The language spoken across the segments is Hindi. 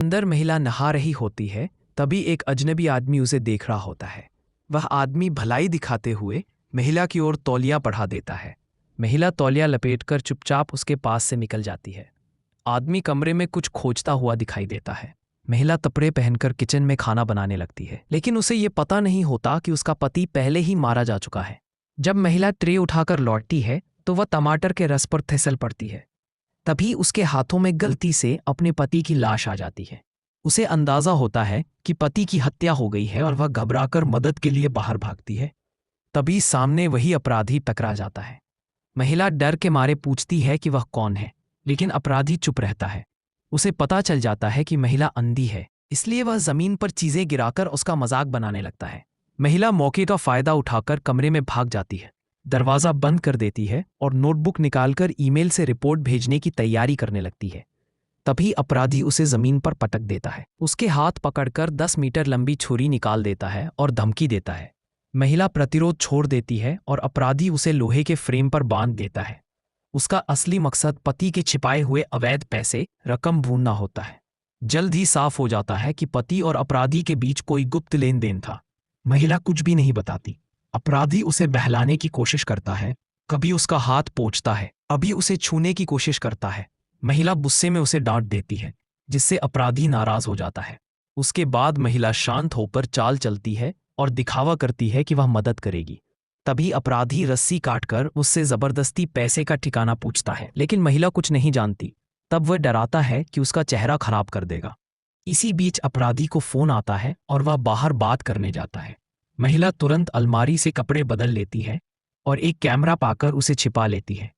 अंदर महिला नहा रही होती है, तभी एक अजनबी आदमी उसे देख रहा होता है। वह आदमी भलाई दिखाते हुए महिला की ओर तौलिया बढ़ा देता है। महिला तौलिया लपेटकर चुपचाप उसके पास से निकल जाती है। आदमी कमरे में कुछ खोजता हुआ दिखाई देता है। महिला कपड़े पहनकर किचन में खाना बनाने लगती है, लेकिन उसे ये पता नहीं होता कि उसका पति पहले ही मारा जा चुका है। जब महिला ट्रे उठाकर लौटती है तो वह टमाटर के रस पर फिसल पड़ती है। तभी उसके हाथों में गलती से अपने पति की लाश आ जाती है। उसे अंदाजा होता है कि पति की हत्या हो गई है और वह घबराकर मदद के लिए बाहर भागती है। तभी सामने वही अपराधी टकरा जाता है। महिला डर के मारे पूछती है कि वह कौन है, लेकिन अपराधी चुप रहता है। उसे पता चल जाता है कि महिला अंधी है, इसलिए वह जमीन पर चीजें गिराकर उसका मजाक बनाने लगता है। महिला मौके का फायदा उठाकर कमरे में भाग जाती है, दरवाजा बंद कर देती है और नोटबुक निकालकर ईमेल से रिपोर्ट भेजने की तैयारी करने लगती है। तभी अपराधी उसे जमीन पर पटक देता है। उसके हाथ पकड़कर 10 मीटर लंबी छुरी निकाल देता है और धमकी देता है। महिला प्रतिरोध छोड़ देती है और अपराधी उसे लोहे के फ्रेम पर बांध देता है। उसका असली मकसद पति के छिपाए हुए अवैध पैसे रकम ढूंढना होता है। जल्द ही साफ हो जाता है कि पति और अपराधी के बीच कोई गुप्त लेन देन था। महिला कुछ भी नहीं बताती। अपराधी उसे बहलाने की कोशिश करता है, कभी उसका हाथ पोंछता है, कभी उसे छूने की कोशिश करता है। महिला गुस्से में उसे डांट देती है, जिससे अपराधी नाराज हो जाता है। उसके बाद महिला शांत होकर चाल चलती है और दिखावा करती है कि वह मदद करेगी। तभी अपराधी रस्सी काटकर उससे जबरदस्ती पैसे का ठिकाना पूछता है, लेकिन महिला कुछ नहीं जानती। तब वह डराता है कि उसका चेहरा खराब कर देगा। इसी बीच अपराधी को फोन आता है और वह बाहर बात करने जाता है। महिला तुरंत अलमारी से कपड़े बदल लेती है और एक कैमरा पाकर उसे छिपा लेती है।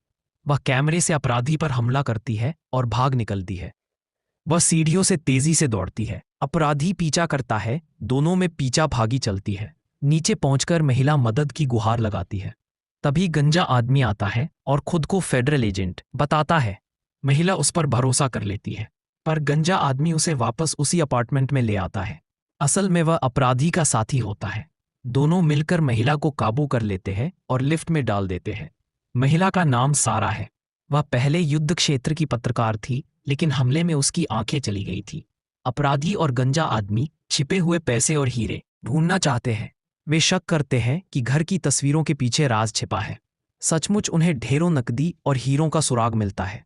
वह कैमरे से अपराधी पर हमला करती है और भाग निकलती है। वह सीढ़ियों से तेजी से दौड़ती है। अपराधी पीछा करता है, दोनों में पीछा भागी चलती है। नीचे पहुंचकर महिला मदद की गुहार लगाती है। तभी गंजा आदमी आता है और खुद को फेडरल एजेंट बताता है। महिला उस पर भरोसा कर लेती है, पर गंजा आदमी उसे वापस उसी अपार्टमेंट में ले आता है। असल में वह अपराधी का साथी होता है। दोनों मिलकर महिला को काबू कर लेते हैं और लिफ्ट में डाल देते हैं। महिला का नाम सारा है। वह पहले युद्ध क्षेत्र की पत्रकार थी, लेकिन हमले में उसकी आंखें चली गई थी। अपराधी और गंजा आदमी छिपे हुए पैसे और हीरे ढूंढना चाहते हैं। वे शक करते हैं कि घर की तस्वीरों के पीछे राज छिपा है। सचमुच उन्हें ढेरों नकदी और हीरों का सुराग मिलता है।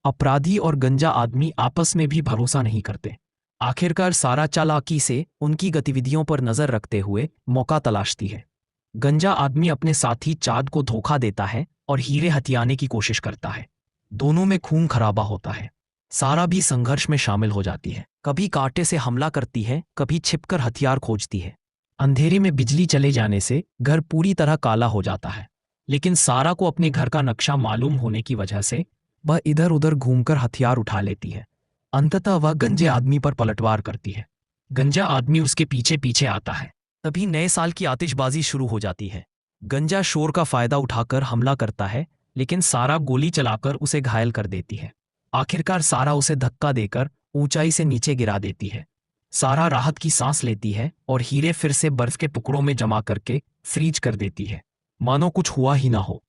अपराधी और गंजा आदमी आपस में भी भरोसा नहीं करते। आखिरकार सारा चालाकी से उनकी गतिविधियों पर नजर रखते हुए मौका तलाशती है। गंजा आदमी अपने साथी चाँद को धोखा देता है और हीरे हथियाने की कोशिश करता है। दोनों में खून खराबा होता है। सारा भी संघर्ष में शामिल हो जाती है। कभी कांटे से हमला करती है, कभी छिपकर हथियार खोजती है। अंधेरे में बिजली चले जाने से घर पूरी तरह काला हो जाता है, लेकिन सारा को अपने घर का नक्शा मालूम होने की वजह से वह इधर उधर घूमकर हथियार उठा लेती है। अंततः वह गंजे आदमी पर पलटवार करती है। गंजा आदमी उसके पीछे पीछे आता है। तभी नए साल की आतिशबाजी शुरू हो जाती है। गंजा शोर का फायदा उठाकर हमला करता है, लेकिन सारा गोली चलाकर उसे घायल कर देती है। आखिरकार सारा उसे धक्का देकर ऊंचाई से नीचे गिरा देती है। सारा राहत की सांस लेती है और हीरे फिर से बर्फ के टुकड़ों में जमा करके फ्रीज कर देती है, मानो कुछ हुआ ही ना हो।